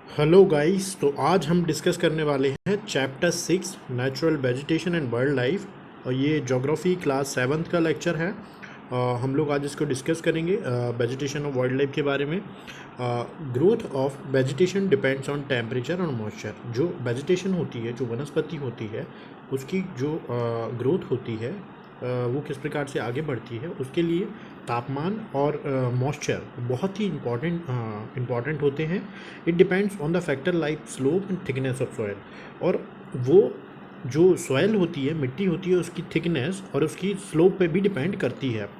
Hello guys. तो आज हम डिस्कस करने वाले हैं chapter 6 natural vegetation and wild life. और ये ज्योग्राफी क्लास 7th का लेक्चर है। हम लोग आज इसको डिस्कस करेंगे वेजिटेशन और वाइल्ड लाइफ के बारे में। Growth of vegetation depends on temperature और मॉइस्चर। जो वेजिटेशन होती है, जो वनस्पति होती है, उसकी जो ग्रोथ होती है वो किस प्रकार से आगे बढ़ती है, उसके लिए तापमान और मॉइस्चर बहुत ही इम्पॉर्टेंट होते हैं। It depends on the factor like slope and thickness of soil. और वो जो सॉयल होती है, मिट्टी होती है, उसकी थिकनेस और उसकी स्लोप पे भी डिपेंड करती है।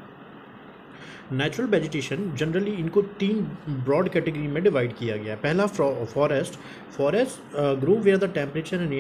नेचुरल वेजिटेशन जनरली इनको तीन ब्रॉड कैटेगरी में डिवाइड किया गया है। पहला forest. Forest grow where the temperature and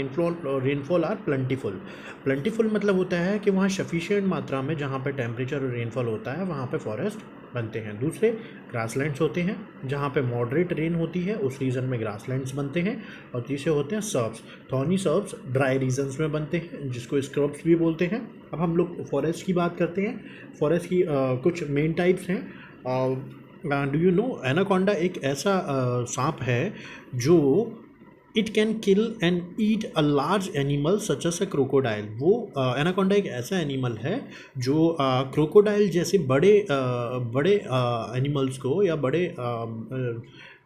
rainfall are plentiful मतलब होता है कि वहाँ सफिशिएंट मात्रा में जहाँ पे टेम्परेचर और रेनफॉल होता है वहाँ पे फॉरेस्ट बनते हैं। दूसरे ग्रासलैंड्स होते हैं, जहाँ पे मॉडरेट रेन होती है उस रीजन में ग्रासलैंड्स बनते हैं। और तीसरे होते हैं shrubs. Thorny shrubs dry regions में बनते हैं, जिसको स्क्रब्स भी बोलते हैं। अब हम लोग फॉरेस्ट की बात करते हैं। फॉरेस्ट की कुछ मेन टाइप्स हैं। डू यू नो एनाकोंडा एक ऐसा सांप है जो it can kill and eat a large animal such as a crocodile. वो एनाकोंडा एक ऐसा एनिमल है जो क्रोकोडाइल जैसे बड़े एनिमल्स को या बड़े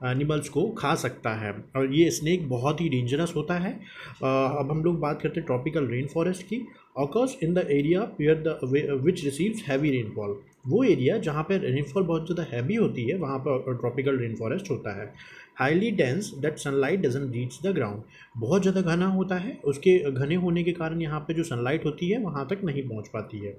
एनिमल्स को खा सकता है। और ये स्नेक बहुत ही डेंजरस होता है। अब हम लोग बात करते हैं ट्रॉपिकल रेन फॉरेस्ट की। Occurs in the area which receives heavy rainfall. वो एरिया जहाँ पर रेनफॉल बहुत ज़्यादा हैवी होती है वहाँ पर ट्रॉपिकल रेन फॉरेस्ट होता है। Highly dense that sunlight doesn't reach the ground. बहुत ज़्यादा घना होता है, उसके घने होने के कारण यहाँ पे जो सनलाइट होती है वहाँ तक नहीं पहुँच पाती है।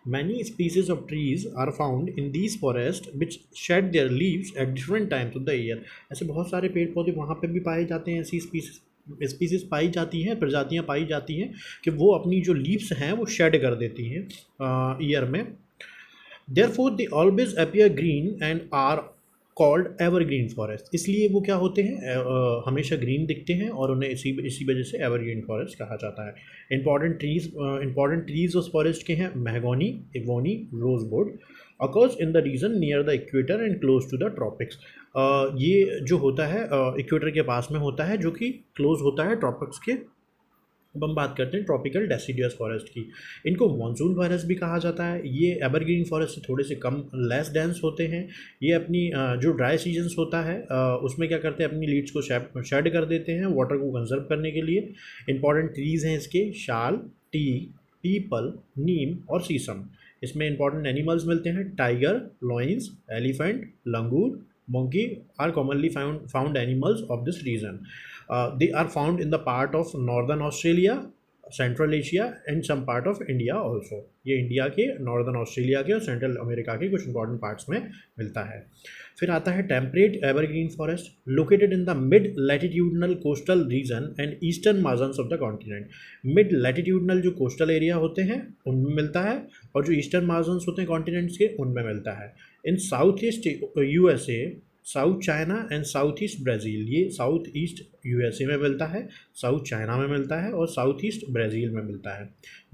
Many species of trees are found in these forests which shed their leaves at different times of the year। ऐसे बहुत सारे पेड़ पौधे वहाँ पे भी पाए जाते हैं। ऐसी स्पीसीज पाई जाती हैं, प्रजातियाँ पाई जाती हैं कि वो अपनी जो लीव्स हैं वो शेड कर देती हैं ईयर में। Therefore they always appear green and are called evergreen forest. इसलिए वो क्या होते हैं, हमेशा ग्रीन दिखते हैं और उन्हें इसी वजह से एवरग्रीन फॉरेस्ट कहा जाता है। इंपॉर्टेंट ट्रीज उस फॉरेस्ट के हैं mahogany, ebony, rosewood. Occurs in the region near the equator and close to the tropics. ये जो होता है इक्वेटर के पास में होता है, जो कि क्लोज होता है ट्रॉपिक्स के। अब हम बात करते हैं ट्रॉपिकल डेसिडियस फॉरेस्ट की। इनको मॉनसून फॉरेस्ट भी कहा जाता है। ये एवरग्रीन फॉरेस्ट से थोड़े से कम लेस डेंस होते हैं। ये अपनी जो ड्राई सीजन्स होता है उसमें क्या करते हैं, अपनी लीड्स को शेड कर देते हैं वाटर को कंजर्व करने के लिए। इंपॉर्टेंट ट्रीज़ हैं इसके शाल, टीक, पीपल, नीम और शीशम। इसमें इंपॉर्टेंट एनिमल्स मिलते हैं tiger, lions, elephant, langur, monkey are commonly found animals of this region. They are found in the part of northern Australia, central Asia and some part of India also. ये India के, northern Australia के और central America के कुछ important parts में मिलता है। फिर आता है temperate evergreen forest located in the mid latitudinal coastal region and eastern margins of the continent. Mid latitudinal जो कोस्टल एरिया होते हैं उनमें मिलता है, और जो ईस्टर्न मार्जन्स होते हैं कॉन्टिनेंट्स के उनमें मिलता है। In south east USA, south China and south east Brazil. ये साउथ ईस्ट यूएसए में मिलता है, साउथ चाइना में मिलता है और साउथ ईस्ट ब्राज़ील में मिलता है।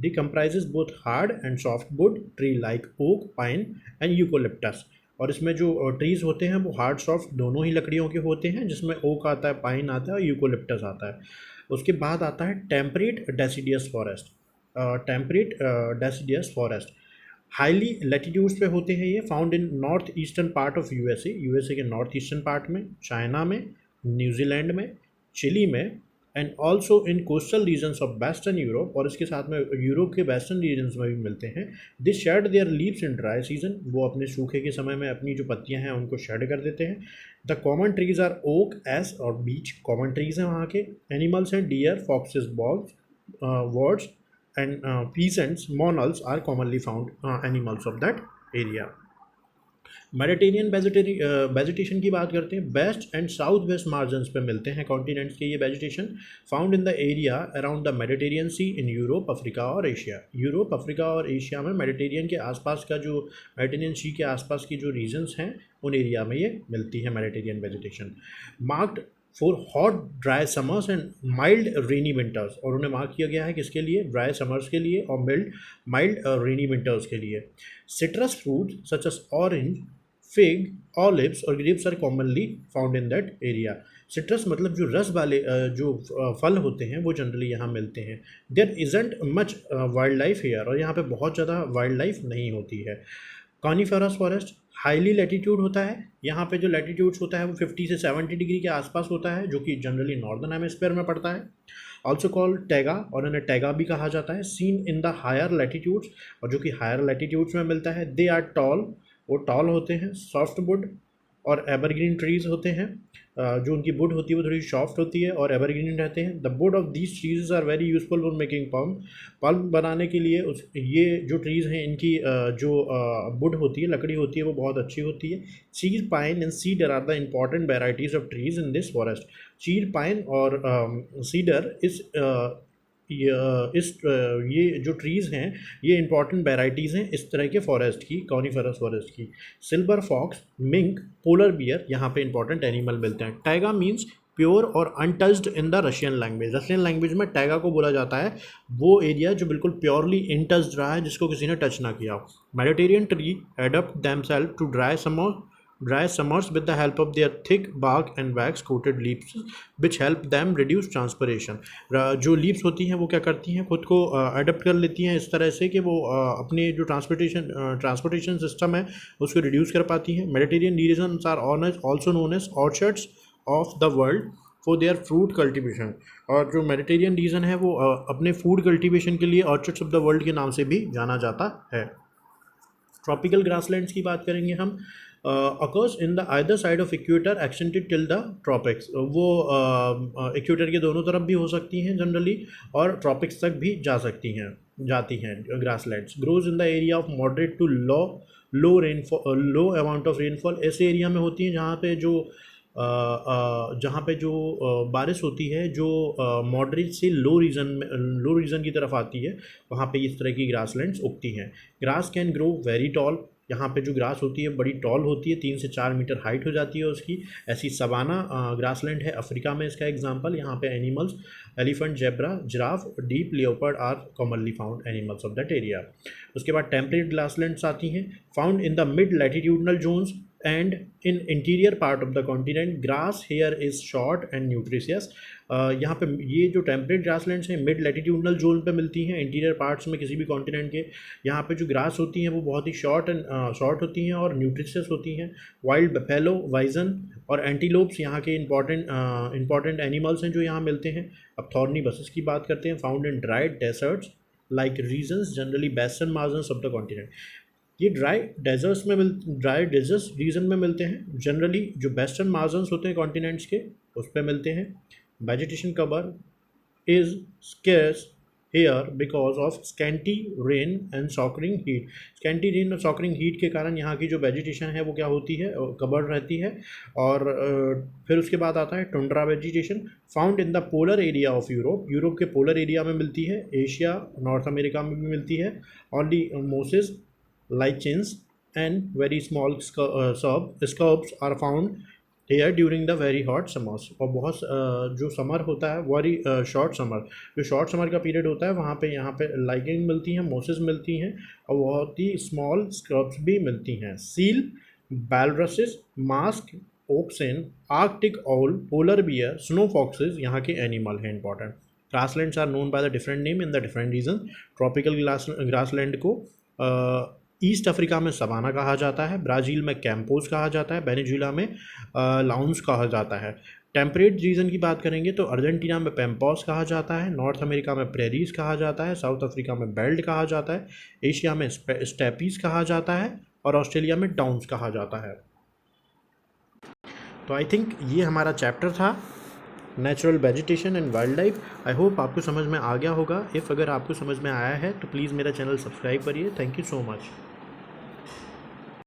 The comprises both hard and soft wood tree like oak, pine and eucalyptus. और इसमें जो ट्रीज़ होते हैं वो हार्ड सॉफ्ट दोनों ही लकड़ियों के होते हैं, जिसमें ओक आता है, पाइन आता है और यूकोलिप्टस आता है। उसके बाद आता है temperate deciduous forest. Temperate deciduous forest highly latitudes पे होते हैं। ये found in north eastern part of USA के नॉर्थ ईस्टर्न पार्ट में, चाइना में, न्यूजीलैंड में, चिली में and also in coastal regions of western Europe. और इसके साथ में यूरोप के वेस्टर्न रीजन्स में भी मिलते हैं। This shade there leaves in dry season. वो अपने सूखे के समय में अपनी जो पत्तियां हैं उनको शेड कर देते हैं। The common trees are oak, ash और बीच। कॉमन ट्रीज हैं वहाँ के। एनिमल्स हैं deer, foxes, bogs, birds and peasants, monals are commonly found animals of that area. Mediterranean vegetation की बात करते हैं। West and south west margins पे मिलते हैं कॉन्टिनेंट्स के ये vegetation. Found in the area around the Mediterranean sea in Europe, Africa और एशिया। यूरोप, अफ्रीका और एशिया में मेडिटेरियन के आसपास का जो मेडिटेरियन सी के आसपास की जो रीजन्स हैं उन एरिया में ये मिलती है Mediterranean vegetation. Marked for hot dry summers and mild rainy winters. और उन्हें मार्क किया गया है किसके लिए, ड्राई समर्स के लिए और माइल्ड रेनी विंटर्स के लिए। Citrus fruit such as orange, fig, olives और grapes are commonly found in that area. Citrus मतलब जो रस वाले जो फल होते हैं वो जनरली यहाँ मिलते हैं। There isn't much wild life here, और यहाँ पे बहुत ज़्यादा वाइल्ड लाइफ नहीं होती है। कॉनिफेरस फॉरेस्ट हाईली लैटीट्यूड होता है, यहाँ पे जो लैटीट्यूड्स होता है वो 50 से 70 डिग्री के आसपास होता है, जो कि जनरली नॉर्दर्न हेमिस्फीयर में पड़ता है। ऑल्सो कॉल्ड टैगा, और इन्हें टैगा भी कहा जाता है। Seen in the higher latitudes, और जो कि हायर लैटीट्यूड्स में मिलता है। दे आर टॉल, वो टॉल होते हैं। सॉफ्ट वुड और एवरग्रीन ट्रीज होते हैं, जो उनकी वुड होती है वो थोड़ी सॉफ्ट होती है और एवरग्रीन रहते हैं। The wood of these trees are very useful for making pulp बनाने के लिए ये जो ट्रीज़ हैं इनकी जो वुड होती है, लकड़ी होती है, वो बहुत अच्छी होती है। Chir pine and cedar are the important varieties of trees in this forest. Chir pine और सीडर ये जो ट्रीज़ हैं ये इंपॉर्टेंट वेराइटीज़ हैं इस तरह के फॉरेस्ट की, कॉनिफेरस फॉरेस्ट की। Silver fox, mink, polar bear यहाँ पे इंपॉर्टेंट एनिमल मिलते हैं। टैगा मीन्स प्योर और untouched in the Russian language. Russian language में टैगा को बोला जाता है वो एरिया जो बिल्कुल प्योरली इनटच्ड रहा है, जिसको किसी ने टच ना किया। Mediterranean tree adapt themselves to dry summers with the help of their thick bark and wax coated leaves which help them reduce transpiration। जो लीव्स होती हैं वो क्या करती हैं, खुद को अडेप्ट कर लेती हैं इस तरह से कि वो अपने जो ट्रांसपोर्टेशन सिस्टम है उसको रिड्यूस कर पाती हैं। Mediterranean regions are also known as orchards of the world for their fruit cultivation, और जो मेडिटेरियन रीजन है वो अपने फूड कल्टिवेशन के लिए ऑर्चर्ड्स ऑफ द वर्ल्ड के नाम से भी जाना जाता है। ट्रॉपिकल ग्रासलैंड्स की बात करेंगे हम। Occurs in the either side of equator extended till the tropics, वो इक्वेटर के दोनों तरफ भी हो सकती हैं जनरली, और ट्रॉपिक्स तक भी जाती हैं grasslands. Grows in the area of moderate to low amount of rainfall, ऐसे एरिया में होती हैं जहाँ पे जो बारिश होती है जो मॉडरेट से लो रीजन की तरफ आती है, वहाँ पे इस तरह की ग्रासलैंड्स उगती हैं। Grass can grow very tall, यहाँ पे जो ग्रास होती है बड़ी टॉल होती है, 3 से 4 मीटर हाइट हो जाती है उसकी। ऐसी सवाना ग्रासलैंड है अफ्रीका में इसका एग्जांपल। यहाँ पे animals elephant, zebra, giraffe, deep leopard are commonly found animals of that area. उसके बाद टेम्परेट ग्रासलैंड्स आती हैं, found in the mid latitudinal zones and in interior part of the continent. Grass here is short and nutritious. यहाँ पे ये जो temperate grasslands हैं mid latitudinal zone पे मिलती हैं, इंटीरियर पार्ट्स में किसी भी कॉन्टिनेंट के। यहाँ पे जो ग्रास होती हैं वो बहुत ही शॉर्ट होती हैं और न्यूट्रिशियस होती हैं। वाइल्ड बफेलो, वाइजन और एंटीलोप्स यहाँ के इंपॉर्टेंट एनिमल्स हैं जो यहाँ मिलते हैं। अब थॉर्नी बसेस की बात करते हैं। Found in dry deserts like regions generally western margins of the continent. ये ड्राई डेजर्ट्स रीजन में मिलते हैं, जनरली जो वेस्टर्न मार्जिन्स होते हैं कॉन्टिनेंट्स के उस पर मिलते हैं। Vegetation cover is scarce here because of scanty rain and scorching heat. Scanty rain और सॉकरिंग हीट के कारण यहाँ की जो वेजिटेशन है वो क्या होती है, कवर्ड रहती है। और फिर उसके बाद आता है tundra vegetation, found in the polar area of Europe के पोलर एरिया में मिलती है। एशिया, नॉर्थ अमेरिका में भी मिलती है। Only Moses, lichens and very small scarps are found here during the very hot summers। और बहुत जो समर होता है वेरी शॉर्ट समर, जो शॉर्ट समर का पीरियड होता है वहाँ पे यहाँ पे लाइकेन मिलती हैं, मोसेस मिलती हैं और बहुत ही स्मॉल स्क्रब्स भी मिलती हैं। Seal, walruses, musk, oxen, arctic owl, polar bear, snow foxes यहाँ के एनिमल हैं important. Grasslands are known by the different name in the different region. Tropical grassland को ईस्ट अफ्रीका में सवाना कहा जाता है, ब्राज़ील में कैंपोज कहा जाता है, वेनेजुएला में लाउंस कहा जाता है। टेम्परेट रीजन की बात करेंगे तो अर्जेंटीना में पेम्पॉस कहा जाता है, नॉर्थ अमेरिका में प्रेरीज कहा जाता है, साउथ अफ्रीका में बेल्ट कहा जाता है, एशिया में स्टेपीज कहा जाता है और ऑस्ट्रेलिया में डाउन्स कहा जाता है। तो आई थिंक ये हमारा चैप्टर था natural vegetation and wild life. I hope आपको समझ में आ गया होगा। अगर आपको समझ में आया है तो प्लीज़ मेरा चैनल सब्सक्राइब करिए। Thank you so much.